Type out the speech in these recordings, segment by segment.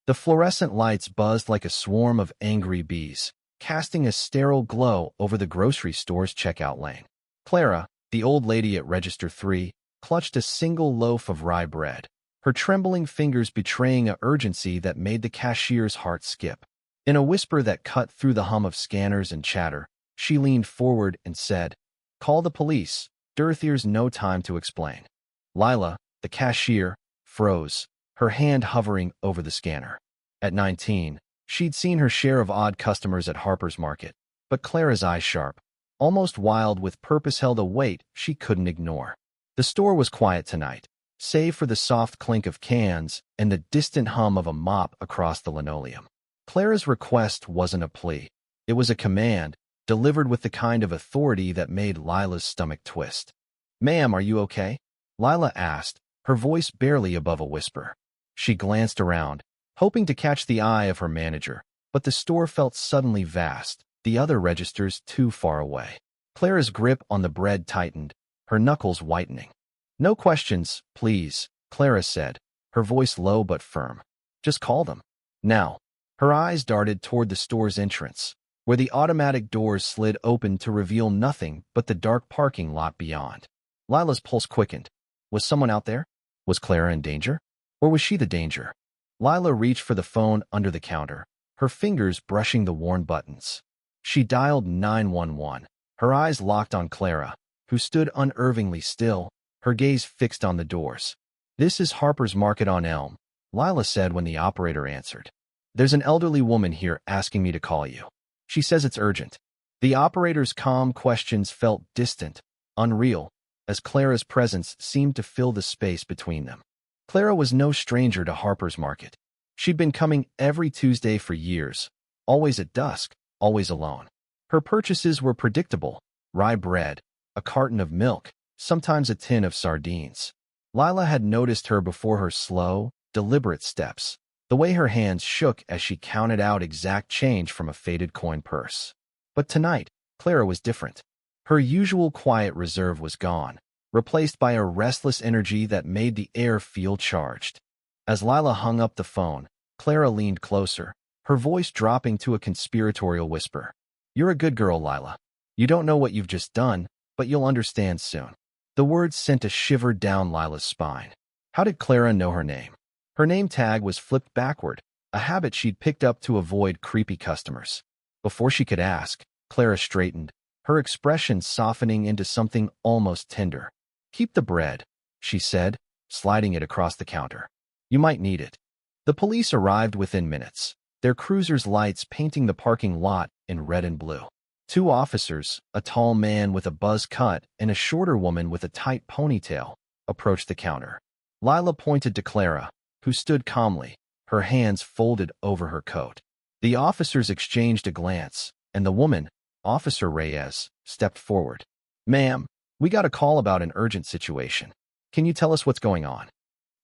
The fluorescent lights buzzed like a swarm of angry bees, casting a sterile glow over the grocery store's checkout lane. Clara, the old lady at Register 3, clutched a single loaf of rye bread, her trembling fingers betraying an urgency that made the cashier's heart skip. In a whisper that cut through the hum of scanners and chatter, she leaned forward and said, "Call the police. There's no time to explain." Lila, the cashier, froze, her hand hovering over the scanner. At 19, she'd seen her share of odd customers at Harper's Market, but Clara's eyes sharp, almost wild with purpose, held a weight she couldn't ignore. The store was quiet tonight, save for the soft clink of cans and the distant hum of a mop across the linoleum. Clara's request wasn't a plea. It was a command, delivered with the kind of authority that made Lila's stomach twist. "Ma'am, are you okay?" Lila asked, her voice barely above a whisper. She glanced around, hoping to catch the eye of her manager, but the store felt suddenly vast, the other registers too far away. Clara's grip on the bread tightened, her knuckles whitening. "No questions, please," Clara said, her voice low but firm. "Just call them. Now." Her eyes darted toward the store's entrance, where the automatic doors slid open to reveal nothing but the dark parking lot beyond. Lila's pulse quickened. Was someone out there? Was Clara in danger? Or was she the danger? Lila reached for the phone under the counter, her fingers brushing the worn buttons. She dialed 911, her eyes locked on Clara, who stood unervingly still, her gaze fixed on the doors. "This is Harper's Market on Elm," Lila said when the operator answered. "There's an elderly woman here asking me to call you. She says it's urgent." The operator's calm questions felt distant, unreal, as Clara's presence seemed to fill the space between them. Clara was no stranger to Harper's Market. She'd been coming every Tuesday for years, always at dusk, always alone. Her purchases were predictable: rye bread, a carton of milk, sometimes a tin of sardines. Lila had noticed her before: her slow, deliberate steps, the way her hands shook as she counted out exact change from a faded coin purse. But tonight, Clara was different. Her usual quiet reserve was gone, replaced by a restless energy that made the air feel charged. As Lila hung up the phone, Clara leaned closer, her voice dropping to a conspiratorial whisper. "You're a good girl, Lila. You don't know what you've just done, but you'll understand soon." The words sent a shiver down Lila's spine. How did Clara know her name? Her name tag was flipped backward, a habit she'd picked up to avoid creepy customers. Before she could ask, Clara straightened, her expression softening into something almost tender. "Keep the bread," she said, sliding it across the counter. "You might need it." The police arrived within minutes, their cruiser's lights painting the parking lot in red and blue. Two officers, a tall man with a buzz cut and a shorter woman with a tight ponytail, approached the counter. Lila pointed to Clara, who stood calmly, her hands folded over her coat. The officers exchanged a glance, and the woman, Officer Reyes, stepped forward. "Ma'am, we got a call about an urgent situation. Can you tell us what's going on?"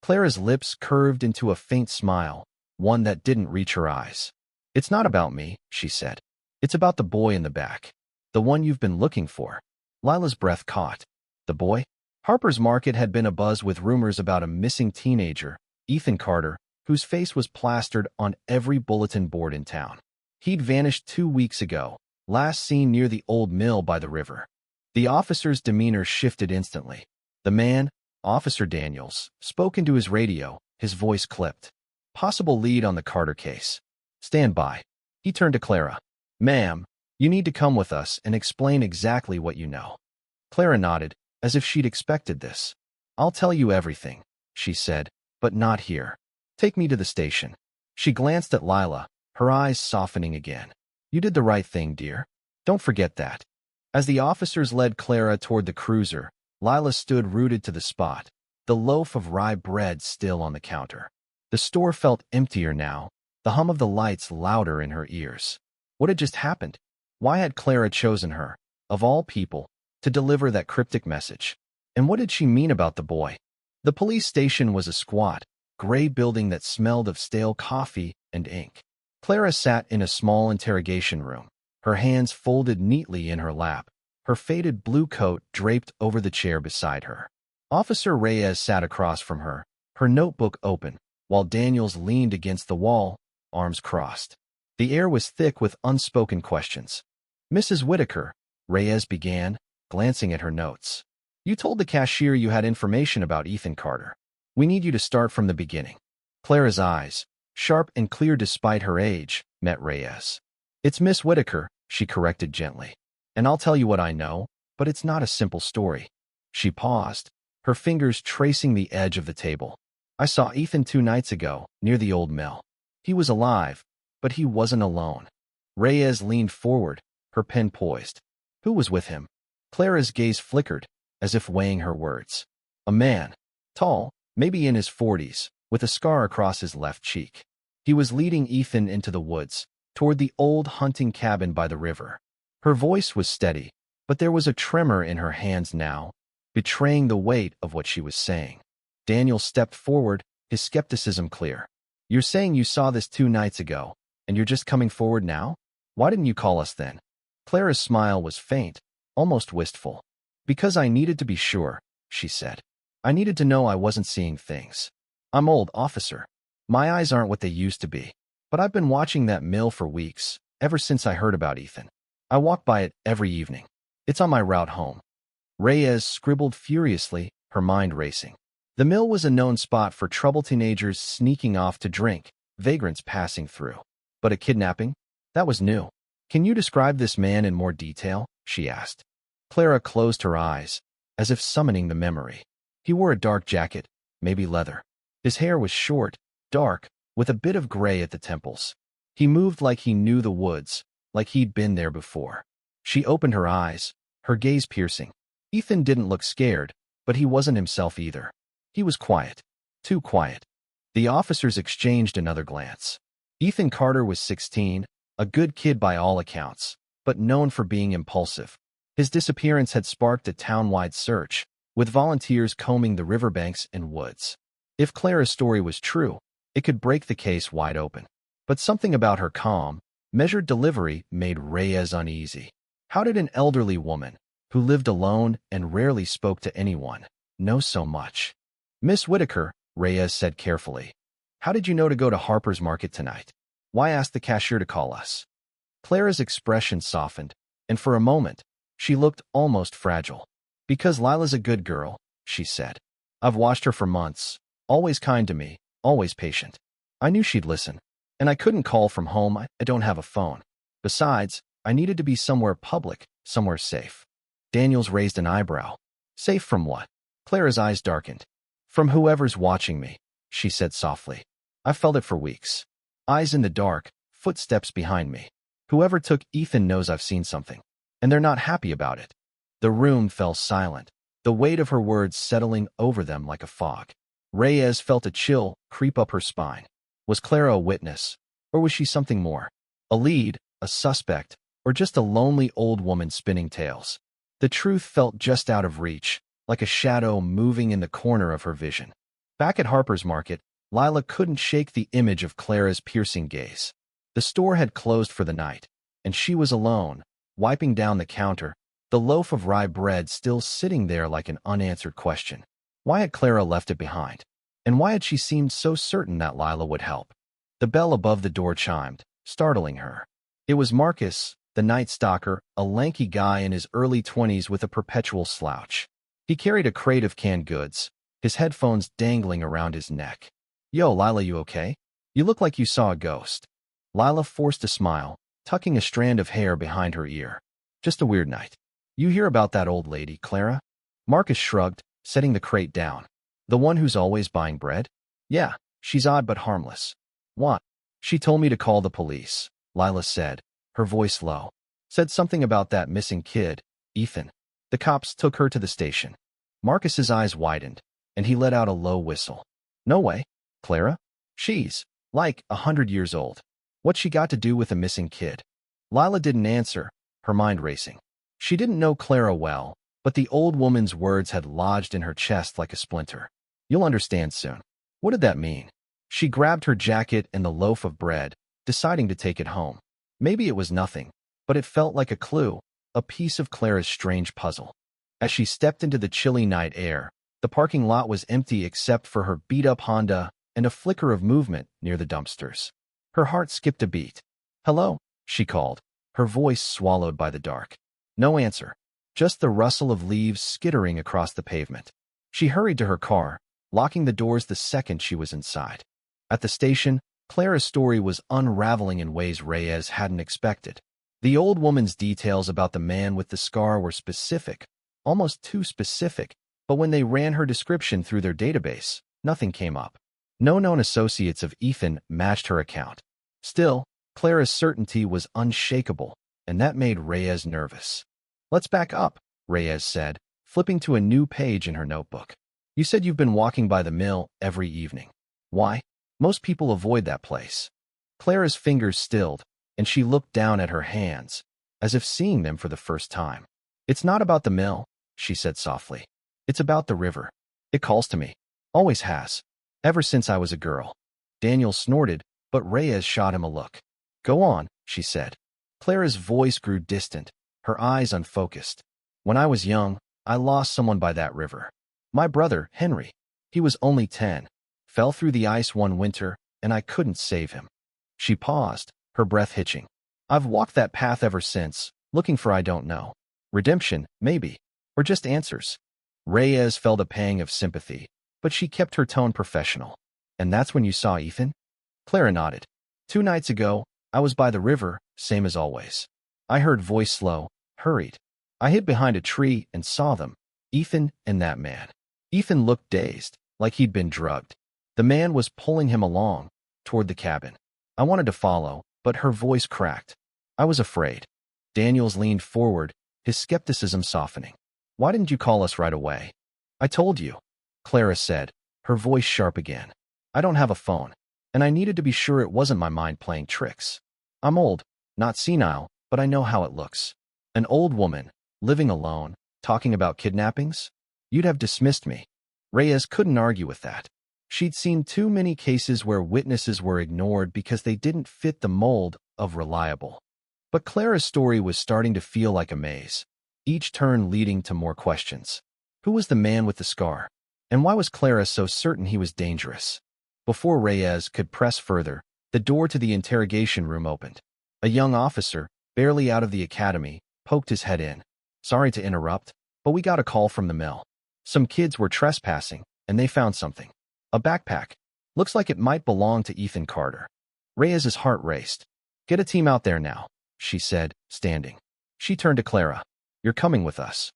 Clara's lips curved into a faint smile, one that didn't reach her eyes. "It's not about me," she said. "It's about the boy in the back. The one you've been looking for." Lila's breath caught. The boy? Harper's Market had been abuzz with rumors about a missing teenager, Ethan Carter, whose face was plastered on every bulletin board in town. He'd vanished 2 weeks ago, last seen near the old mill by the river. The officer's demeanor shifted instantly. The man, Officer Daniels, spoke into his radio, his voice clipped. "Possible lead on the Carter case. Stand by." He turned to Clara. "Ma'am, you need to come with us and explain exactly what you know." Clara nodded, as if she'd expected this. "I'll tell you everything," she said, "but not here. Take me to the station." She glanced at Lila, her eyes softening again. "You did the right thing, dear. Don't forget that." As the officers led Clara toward the cruiser, Lila stood rooted to the spot, the loaf of rye bread still on the counter. The store felt emptier now, the hum of the lights louder in her ears. What had just happened? Why had Clara chosen her, of all people, to deliver that cryptic message? And what did she mean about the boy? The police station was a squat, gray building that smelled of stale coffee and ink. Clara sat in a small interrogation room, her hands folded neatly in her lap, her faded blue coat draped over the chair beside her. Officer Reyes sat across from her, her notebook open, while Daniels leaned against the wall, arms crossed. The air was thick with unspoken questions. "Mrs. Whitaker," Reyes began, glancing at her notes. "You told the cashier you had information about Ethan Carter. We need you to start from the beginning." Clara's eyes, sharp and clear despite her age, met Reyes. "It's Miss Whitaker," she corrected gently. "And I'll tell you what I know, but it's not a simple story." She paused, her fingers tracing the edge of the table. "I saw Ethan 2 nights ago, near the old mill. He was alive, but he wasn't alone." Reyes leaned forward, her pen poised. "Who was with him?" Clara's gaze flickered, as if weighing her words. "A man. Tall, maybe in his 40s, with a scar across his left cheek. He was leading Ethan into the woods, toward the old hunting cabin by the river." Her voice was steady, but there was a tremor in her hands now, betraying the weight of what she was saying. Daniel stepped forward, his skepticism clear. "You're saying you saw this 2 nights ago, and you're just coming forward now? Why didn't you call us then?" Clara's smile was faint, almost wistful. "Because I needed to be sure," she said. "I needed to know I wasn't seeing things. I'm old, officer. My eyes aren't what they used to be. But I've been watching that mill for weeks, ever since I heard about Ethan. I walk by it every evening. It's on my route home." Reyes scribbled furiously, her mind racing. The mill was a known spot for troubled teenagers sneaking off to drink, vagrants passing through. But a kidnapping? That was new. "Can you describe this man in more detail?" she asked. Clara closed her eyes, as if summoning the memory. He wore a dark jacket, maybe leather. His hair was short, dark, with a bit of gray at the temples. He moved like he knew the woods, like he'd been there before. She opened her eyes, her gaze piercing. Ethan didn't look scared, but he wasn't himself either. He was quiet. Too quiet. The officers exchanged another glance. Ethan Carter was 16, a good kid by all accounts, but known for being impulsive. His disappearance had sparked a town-wide search, with volunteers combing the riverbanks and woods. If Clara's story was true, it could break the case wide open. But something about her calm, measured delivery made Reyes uneasy. How did an elderly woman, who lived alone and rarely spoke to anyone, know so much? "Miss Whitaker," Reyes said carefully. "How did you know to go to Harper's Market tonight? Why ask the cashier to call us?" Clara's expression softened, and for a moment, she looked almost fragile. "Because Lila's a good girl," she said. "I've watched her for months, always kind to me, always patient. I knew she'd listen. And I couldn't call from home, I don't have a phone. Besides, I needed to be somewhere public, somewhere safe." Daniels raised an eyebrow. "Safe from what?" Clara's eyes darkened. "From whoever's watching me," she said softly. "I felt it for weeks. Eyes in the dark, footsteps behind me. Whoever took Ethan knows I've seen something. And they're not happy about it." The room fell silent, the weight of her words settling over them like a fog. Reyes felt a chill creep up her spine. Was Clara a witness, or was she something more? A lead, a suspect, or just a lonely old woman spinning tales? The truth felt just out of reach, like a shadow moving in the corner of her vision. Back at Harper's Market, Lila couldn't shake the image of Clara's piercing gaze. The store had closed for the night, and she was alone, wiping down the counter, the loaf of rye bread still sitting there like an unanswered question. Why had Clara left it behind? And why had she seemed so certain that Lila would help? The bell above the door chimed, startling her. It was Marcus, the night stalker, a lanky guy in his early 20s with a perpetual slouch. He carried a crate of canned goods, his headphones dangling around his neck. "Yo, Lila, you okay? You look like you saw a ghost." Lila forced a smile, tucking a strand of hair behind her ear. "Just a weird night. You hear about that old lady, Clara?" Marcus shrugged, setting the crate down. "The one who's always buying bread?" "Yeah, she's odd but harmless." "What?" "She told me to call the police," Lila said, her voice low. "Said something about that missing kid, Ethan. The cops took her to the station." Marcus's eyes widened, and he let out a low whistle. "No way. Clara? She's, like, 100 years old. What's she got to do with a missing kid?" Lila didn't answer, her mind racing. She didn't know Clara well, but the old woman's words had lodged in her chest like a splinter. "You'll understand soon." What did that mean? She grabbed her jacket and the loaf of bread, deciding to take it home. Maybe it was nothing, but it felt like a clue, a piece of Clara's strange puzzle. As she stepped into the chilly night air, the parking lot was empty except for her beat-up Honda, and a flicker of movement near the dumpsters. Her heart skipped a beat. "Hello," she called, her voice swallowed by the dark. No answer, just the rustle of leaves skittering across the pavement. She hurried to her car, locking the doors the second she was inside. At the station, Clara's story was unraveling in ways Reyes hadn't expected. The old woman's details about the man with the scar were specific, almost too specific, but when they ran her description through their database, nothing came up. No known associates of Ethan matched her account. Still, Clara's certainty was unshakable, and that made Reyes nervous. "Let's back up," Reyes said, flipping to a new page in her notebook. "You said you've been walking by the mill every evening. Why? Most people avoid that place." Clara's fingers stilled, and she looked down at her hands, as if seeing them for the first time. "It's not about the mill," she said softly. "It's about the river. It calls to me. Always has. Ever since I was a girl." Daniel snorted, but Reyes shot him a look. "Go on," she said. Clara's voice grew distant, her eyes unfocused. "When I was young, I lost someone by that river. My brother, Henry. He was only 10. Fell through the ice one winter, and I couldn't save him." She paused, her breath hitching. "I've walked that path ever since, looking for I don't know. Redemption, maybe. Or just answers." Reyes felt a pang of sympathy, but she kept her tone professional. "And that's when you saw Ethan?" Clara nodded. "2 nights ago, I was by the river, same as always. I heard voice slow, hurried. I hid behind a tree and saw them, Ethan and that man." Ethan looked dazed, like he'd been drugged. The man was pulling him along, toward the cabin. I wanted to follow, but her voice cracked. "I was afraid." Daniels leaned forward, his skepticism softening. "Why didn't you call us right away?" "I told you," Clara said, her voice sharp again. "I don't have a phone, and I needed to be sure it wasn't my mind playing tricks. I'm old, not senile, but I know how it looks. An old woman, living alone, talking about kidnappings? You'd have dismissed me." Reyes couldn't argue with that. She'd seen too many cases where witnesses were ignored because they didn't fit the mold of reliable. But Clara's story was starting to feel like a maze, each turn leading to more questions. Who was the man with the scar? And why was Clara so certain he was dangerous? Before Reyes could press further, the door to the interrogation room opened. A young officer, barely out of the academy, poked his head in. "Sorry to interrupt, but we got a call from the mill. Some kids were trespassing, and they found something. A backpack. Looks like it might belong to Ethan Carter." Reyes's heart raced. "Get a team out there now," she said, standing. She turned to Clara. "You're coming with us."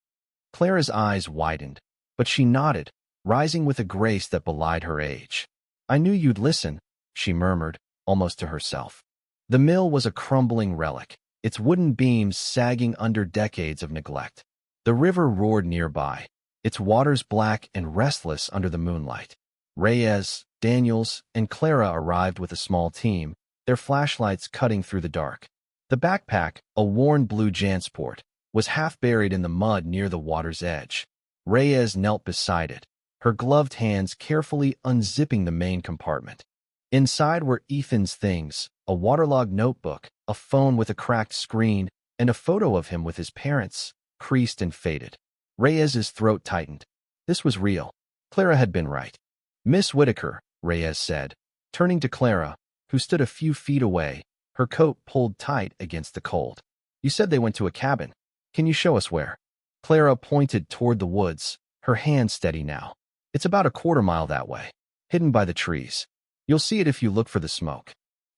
Clara's eyes widened, but she nodded, rising with a grace that belied her age. "I knew you'd listen," she murmured, almost to herself. The mill was a crumbling relic, its wooden beams sagging under decades of neglect. The river roared nearby, its waters black and restless under the moonlight. Reyes, Daniels, and Clara arrived with a small team, their flashlights cutting through the dark. The backpack, a worn blue Jansport, was half buried in the mud near the water's edge. Reyes knelt beside it, her gloved hands carefully unzipping the main compartment. Inside were Ethan's things, a waterlogged notebook, a phone with a cracked screen, and a photo of him with his parents, creased and faded. Reyes's throat tightened. This was real. Clara had been right. "Miss Whitaker," Reyes said, turning to Clara, who stood a few feet away, her coat pulled tight against the cold. "You said they went to a cabin. Can you show us where?" Clara pointed toward the woods, her hand steady now. "It's about a 1/4 mile that way, hidden by the trees. You'll see it if you look for the smoke."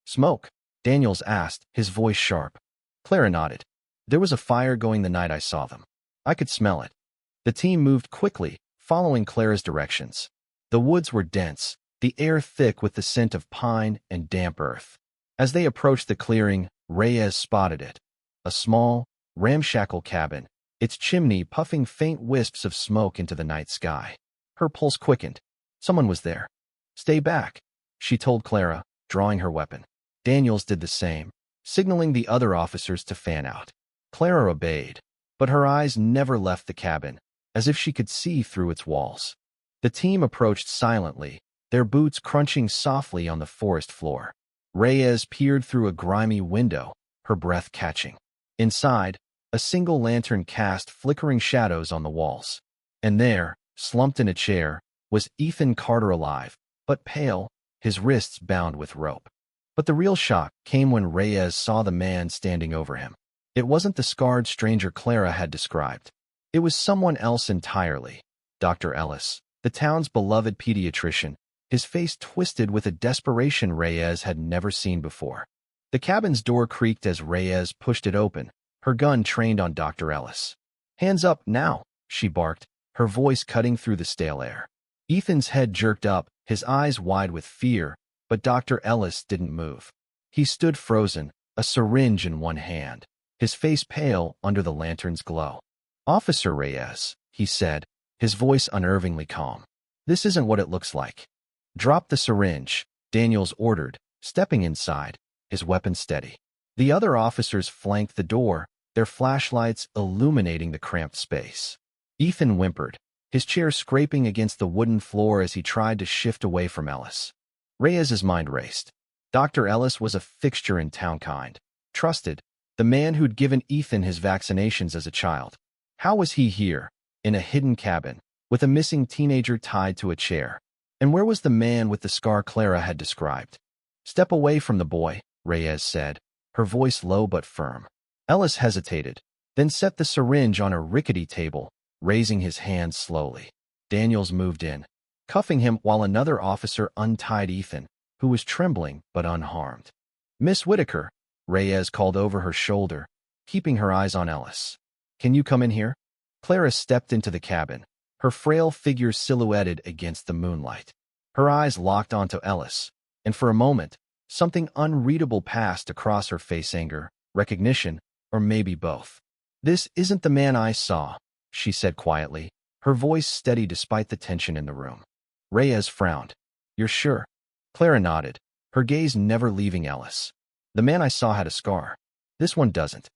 "Smoke?" Daniels asked, his voice sharp. Clara nodded. "There was a fire going the night I saw them. I could smell it." The team moved quickly, following Clara's directions. The woods were dense, the air thick with the scent of pine and damp earth. As they approached the clearing, Reyes spotted it. A small, ramshackle cabin, its chimney puffing faint wisps of smoke into the night sky. Her pulse quickened. Someone was there. "Stay back," she told Clara, drawing her weapon. Daniels did the same, signaling the other officers to fan out. Clara obeyed, but her eyes never left the cabin, as if she could see through its walls. The team approached silently, their boots crunching softly on the forest floor. Reyes peered through a grimy window, her breath catching. Inside, a single lantern cast flickering shadows on the walls. And there, slumped in a chair, was Ethan Carter alive, but pale, his wrists bound with rope. But the real shock came when Reyes saw the man standing over him. It wasn't the scarred stranger Clara had described. It was someone else entirely. Dr. Ellis, the town's beloved pediatrician, his face twisted with a desperation Reyes had never seen before. The cabin's door creaked as Reyes pushed it open, her gun trained on Dr. Ellis. "Hands up now," she barked, her voice cutting through the stale air. Ethan's head jerked up, his eyes wide with fear, but Dr. Ellis didn't move. He stood frozen, a syringe in one hand, his face pale under the lantern's glow. "Officer Reyes," he said, his voice unnervingly calm. "This isn't what it looks like." "Drop the syringe," Daniels ordered, stepping inside, his weapon steady. The other officers flanked the door, their flashlights illuminating the cramped space. Ethan whimpered, his chair scraping against the wooden floor as he tried to shift away from Ellis. Reyes's mind raced. Dr. Ellis was a fixture in townkind. Trusted, the man who'd given Ethan his vaccinations as a child. How was he here, in a hidden cabin, with a missing teenager tied to a chair? And where was the man with the scar Clara had described? "Step away from the boy," Reyes said, her voice low but firm. Ellis hesitated, then set the syringe on a rickety table, raising his hand slowly. Daniels moved in, cuffing him while another officer untied Ethan, who was trembling but unharmed. "Miss Whitaker," Reyes called over her shoulder, keeping her eyes on Ellis. "Can you come in here?" Clara stepped into the cabin, her frail figure silhouetted against the moonlight. Her eyes locked onto Ellis, and for a moment, something unreadable passed across her face: anger, recognition, or maybe both. "This isn't the man I saw," she said quietly, her voice steady despite the tension in the room. Reyes frowned. "You're sure?" Clara nodded, her gaze never leaving Ellis. "The man I saw had a scar. This one doesn't."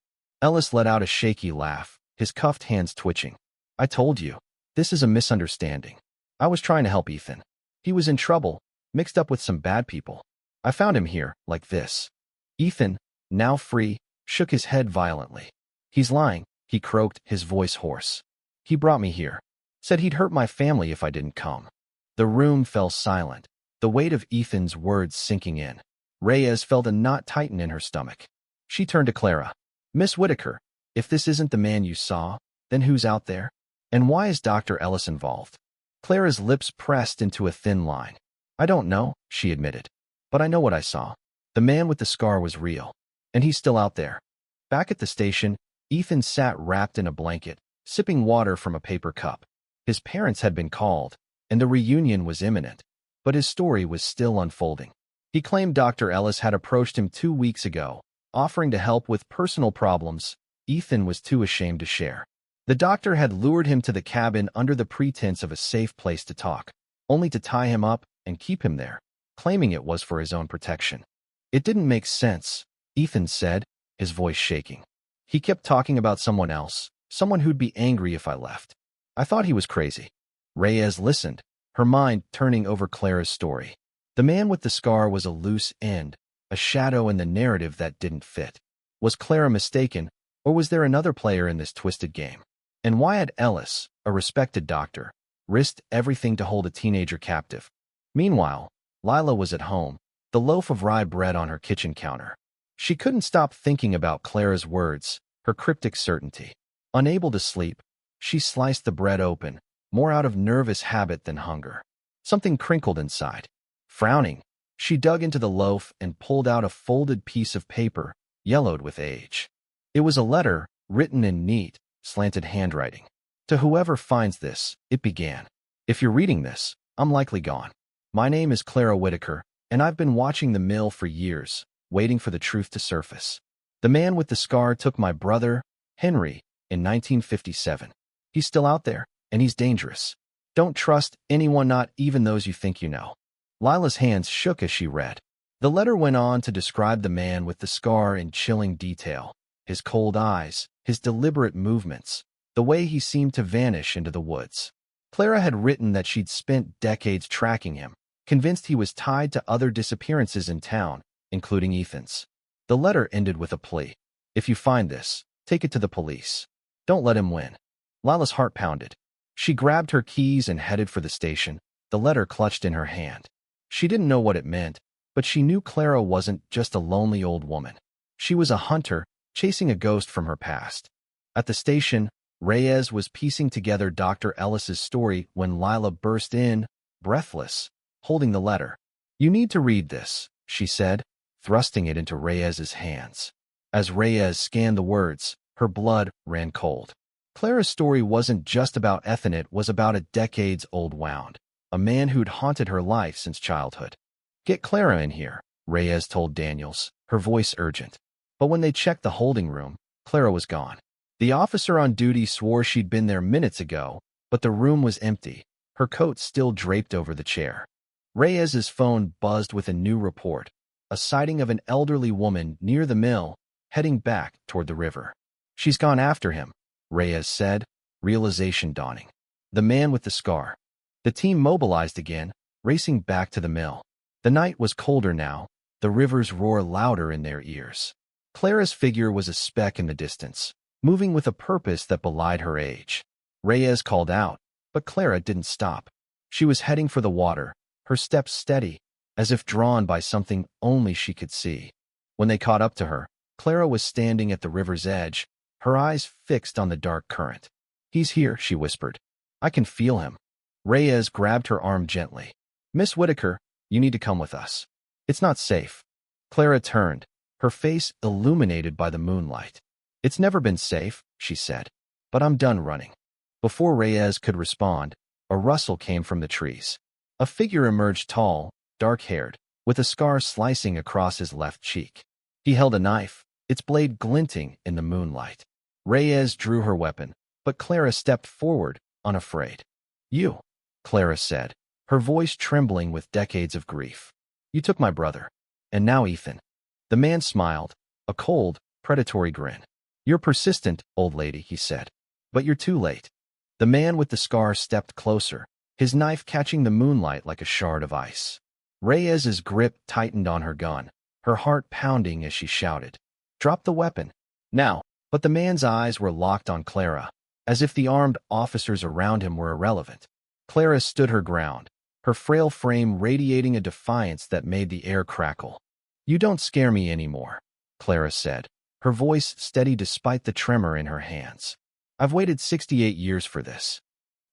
Ellis let out a shaky laugh, his cuffed hands twitching. "I told you. This is a misunderstanding. I was trying to help Ethan. He was in trouble, mixed up with some bad people. I found him here, like this." Ethan, now free, shook his head violently. "He's lying," he croaked, his voice hoarse. "He brought me here. Said he'd hurt my family if I didn't come." The room fell silent, the weight of Ethan's words sinking in. Reyes felt a knot tighten in her stomach. She turned to Clara. "Miss Whitaker, if this isn't the man you saw, then who's out there? And why is Dr. Ellis involved?" Clara's lips pressed into a thin line. "I don't know," she admitted. "But I know what I saw. The man with the scar was real. And he's still out there." Back at the station, Ethan sat wrapped in a blanket, sipping water from a paper cup. His parents had been called, and the reunion was imminent. But his story was still unfolding. He claimed Dr. Ellis had approached him 2 weeks ago, offering to help with personal problems Ethan was too ashamed to share. The doctor had lured him to the cabin under the pretense of a safe place to talk, only to tie him up and keep him there, claiming it was for his own protection. "It didn't make sense," Ethan said, his voice shaking. "He kept talking about someone else, someone who'd be angry if I left. I thought he was crazy." Reyes listened, her mind turning over Clara's story. The man with the scar was a loose end, a shadow in the narrative that didn't fit. Was Clara mistaken, or was there another player in this twisted game? And why had Ellis, a respected doctor, risked everything to hold a teenager captive? Meanwhile, Lila was at home, the loaf of rye bread on her kitchen counter. She couldn't stop thinking about Clara's words, her cryptic certainty. Unable to sleep, she sliced the bread open, more out of nervous habit than hunger. Something crinkled inside. Frowning, she dug into the loaf and pulled out a folded piece of paper, yellowed with age. It was a letter, written in neat, slanted handwriting. "To whoever finds this," it began. "If you're reading this, I'm likely gone. My name is Clara Whitaker, and I've been watching the mill for years, waiting for the truth to surface. The man with the scar took my brother, Henry, in 1957. He's still out there, and he's dangerous. Don't trust anyone, not even those you think you know." Lila's hands shook as she read. The letter went on to describe the man with the scar in chilling detail. His cold eyes, his deliberate movements, the way he seemed to vanish into the woods. Clara had written that she'd spent decades tracking him, convinced he was tied to other disappearances in town, including Ethan's. The letter ended with a plea. "If you find this, take it to the police. Don't let him win." Lila's heart pounded. She grabbed her keys and headed for the station, the letter clutched in her hand. She didn't know what it meant, but she knew Clara wasn't just a lonely old woman. She was a hunter, chasing a ghost from her past. At the station, Reyes was piecing together Dr. Ellis's story when Lila burst in, breathless, holding the letter. "You need to read this," she said, thrusting it into Reyes's hands. As Reyes scanned the words, her blood ran cold. Clara's story wasn't just about Ethan, it was about a decades-old wound, a man who'd haunted her life since childhood. "Get Clara in here," Reyes told Daniels, her voice urgent. But when they checked the holding room, Clara was gone. The officer on duty swore she'd been there minutes ago, but the room was empty, her coat still draped over the chair. Reyes's phone buzzed with a new report, a sighting of an elderly woman near the mill, heading back toward the river. "She's gone after him," Reyes said, realization dawning. "The man with the scar." The team mobilized again, racing back to the mill. The night was colder now, the river's roar louder in their ears. Clara's figure was a speck in the distance, moving with a purpose that belied her age. Reyes called out, but Clara didn't stop. She was heading for the water, her steps steady, as if drawn by something only she could see. When they caught up to her, Clara was standing at the river's edge, her eyes fixed on the dark current. "He's here," she whispered. "I can feel him." Reyes grabbed her arm gently. "Miss Whitaker, you need to come with us. It's not safe." Clara turned, her face illuminated by the moonlight. "It's never been safe," she said. "But I'm done running." Before Reyes could respond, a rustle came from the trees. A figure emerged, tall, dark-haired, with a scar slicing across his left cheek. He held a knife, its blade glinting in the moonlight. Reyes drew her weapon, but Clara stepped forward, unafraid. "You," Clara said, her voice trembling with decades of grief. "You took my brother. And now Ethan." The man smiled, a cold, predatory grin. "You're persistent, old lady," he said. "But you're too late." The man with the scar stepped closer, his knife catching the moonlight like a shard of ice. Reyes's grip tightened on her gun, her heart pounding as she shouted, "Drop the weapon, now!" But the man's eyes were locked on Clara, as if the armed officers around him were irrelevant. Clara stood her ground, her frail frame radiating a defiance that made the air crackle. "You don't scare me anymore," Clara said, her voice steady despite the tremor in her hands. "I've waited 68 years for this."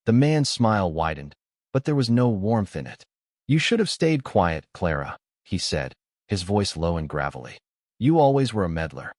The man's smile widened, but there was no warmth in it. "You should have stayed quiet, Clara," he said, his voice low and gravelly. "You always were a meddler."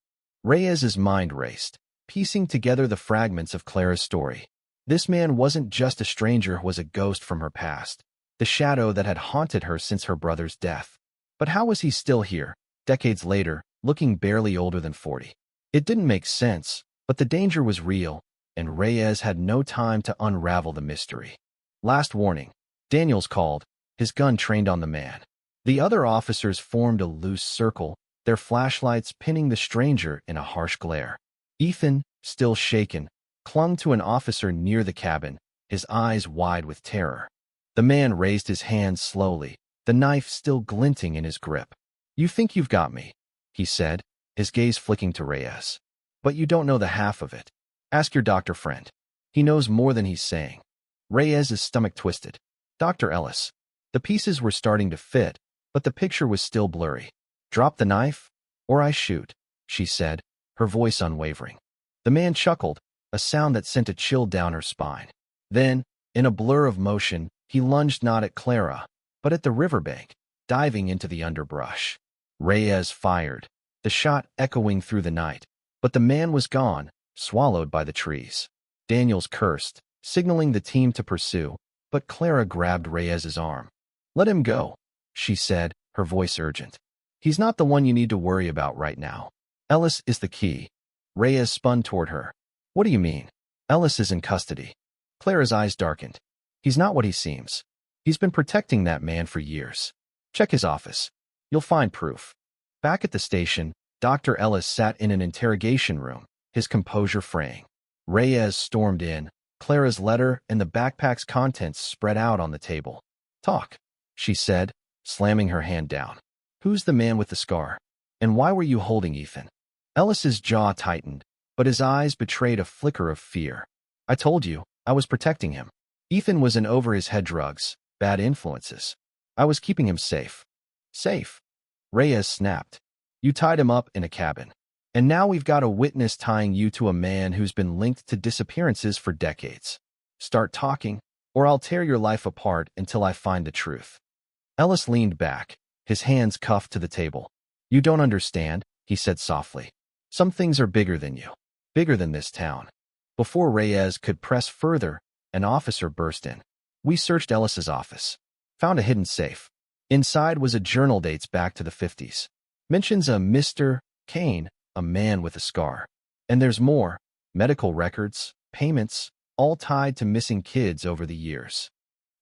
Reyes's mind raced, piecing together the fragments of Clara's story. This man wasn't just a stranger, was a ghost from her past, the shadow that had haunted her since her brother's death. But how was he still here, decades later, looking barely older than 40? It didn't make sense, but the danger was real, and Reyes had no time to unravel the mystery. "Last warning," Daniels called, his gun trained on the man. The other officers formed a loose circle, their flashlights pinning the stranger in a harsh glare. Ethan, still shaken, clung to an officer near the cabin, his eyes wide with terror. The man raised his hand slowly, the knife still glinting in his grip. "You think you've got me," he said, his gaze flicking to Reyes. "But you don't know the half of it. Ask your doctor friend. He knows more than he's saying." Reyes's stomach twisted. "Dr. Ellis." The pieces were starting to fit, but the picture was still blurry. "Drop the knife, or I shoot," she said, her voice unwavering. The man chuckled, a sound that sent a chill down her spine. Then, in a blur of motion, he lunged not at Clara, but at the riverbank, diving into the underbrush. Reyes fired, the shot echoing through the night, but the man was gone, swallowed by the trees. Daniels cursed, signaling the team to pursue, but Clara grabbed Reyes's arm. "Let him go," she said, her voice urgent. "He's not the one you need to worry about right now. Ellis is the key." Reyes spun toward her. "What do you mean?" "Ellis is in custody." Clara's eyes darkened. "He's not what he seems. He's been protecting that man for years. Check his office. You'll find proof." Back at the station, Dr. Ellis sat in an interrogation room, his composure fraying. Reyes stormed in, Clara's letter and the backpack's contents spread out on the table. "Talk," she said, slamming her hand down. "Who's the man with the scar? And why were you holding Ethan?" Ellis's jaw tightened, but his eyes betrayed a flicker of fear. "I told you, I was protecting him. Ethan was in over-his-head drugs, bad influences. I was keeping him safe. Safe? Reyes snapped. You tied him up in a cabin. And now we've got a witness tying you to a man who's been linked to disappearances for decades. Start talking, or I'll tear your life apart until I find the truth. Ellis leaned back, his hands cuffed to the table. You don't understand, he said softly. Some things are bigger than you. Bigger than this town. Before Reyes could press further, an officer burst in. We searched Ellis's office. Found a hidden safe. Inside was a journal dates back to the 50s. Mentions a Mr. Kane, a man with a scar. And there's more. Medical records, payments, all tied to missing kids over the years.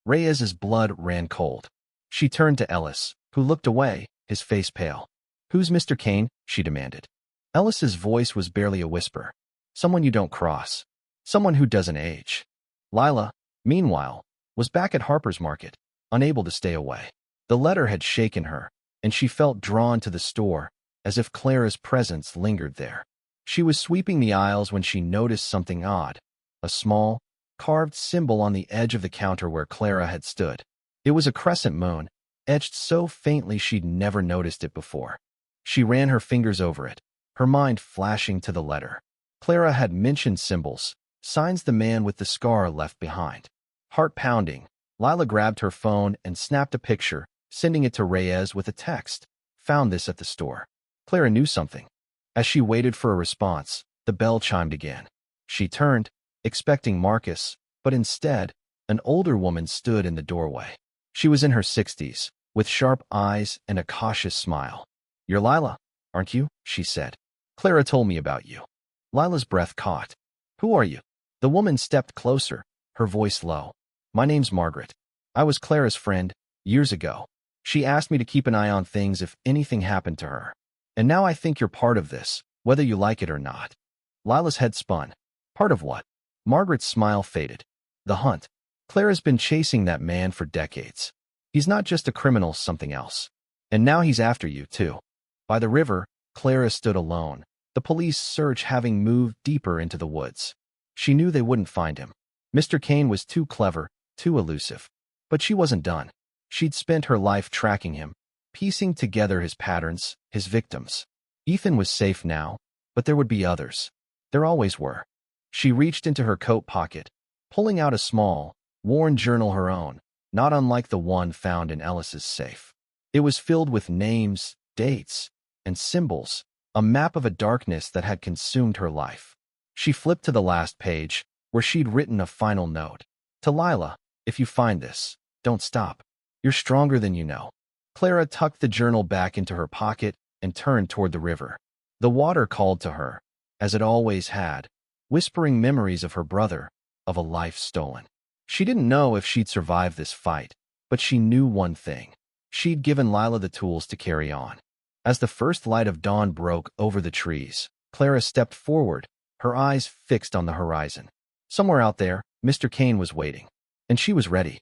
Reyes's blood ran cold. She turned to Ellis, who looked away, his face pale. Who's Mr. Kane? She demanded. Ellis's voice was barely a whisper. Someone you don't cross. Someone who doesn't age. Lila, meanwhile, was back at Harper's Market, unable to stay away. The letter had shaken her, and she felt drawn to the store, as if Clara's presence lingered there. She was sweeping the aisles when she noticed something odd. A small, carved symbol on the edge of the counter where Clara had stood. It was a crescent moon, etched so faintly she'd never noticed it before. She ran her fingers over it, her mind flashing to the letter. Clara had mentioned symbols, signs the man with the scar left behind. Heart pounding, Lila grabbed her phone and snapped a picture, sending it to Reyes with a text. Found this at the store. Clara knew something. As she waited for a response, the bell chimed again. She turned, expecting Marcus, but instead, an older woman stood in the doorway. She was in her 60s, with sharp eyes and a cautious smile. You're Lila, aren't you? She said. Clara told me about you. Lila's breath caught. Who are you? The woman stepped closer, her voice low. My name's Margaret. I was Clara's friend, years ago. She asked me to keep an eye on things if anything happened to her. And now I think you're part of this, whether you like it or not. Lila's head spun. Part of what? Margaret's smile faded. The hunt. Clara's been chasing that man for decades. He's not just a criminal, something else. And now he's after you, too. By the river, Clara stood alone, the police search having moved deeper into the woods. She knew they wouldn't find him. Mr. Kane was too clever, too elusive. But she wasn't done. She'd spent her life tracking him, piecing together his patterns, his victims. Ethan was safe now, but there would be others. There always were. She reached into her coat pocket, pulling out a small, worn journal her own, not unlike the one found in Ellis's safe. It was filled with names, dates, and symbols, a map of a darkness that had consumed her life. She flipped to the last page, where she'd written a final note. To Lila, if you find this, don't stop. You're stronger than you know. Clara tucked the journal back into her pocket and turned toward the river. The water called to her, as it always had, whispering memories of her brother, of a life stolen. She didn't know if she'd survive this fight, but she knew one thing. She'd given Lila the tools to carry on. As the first light of dawn broke over the trees, Clara stepped forward, her eyes fixed on the horizon. Somewhere out there, Mr. Kane was waiting, and she was ready.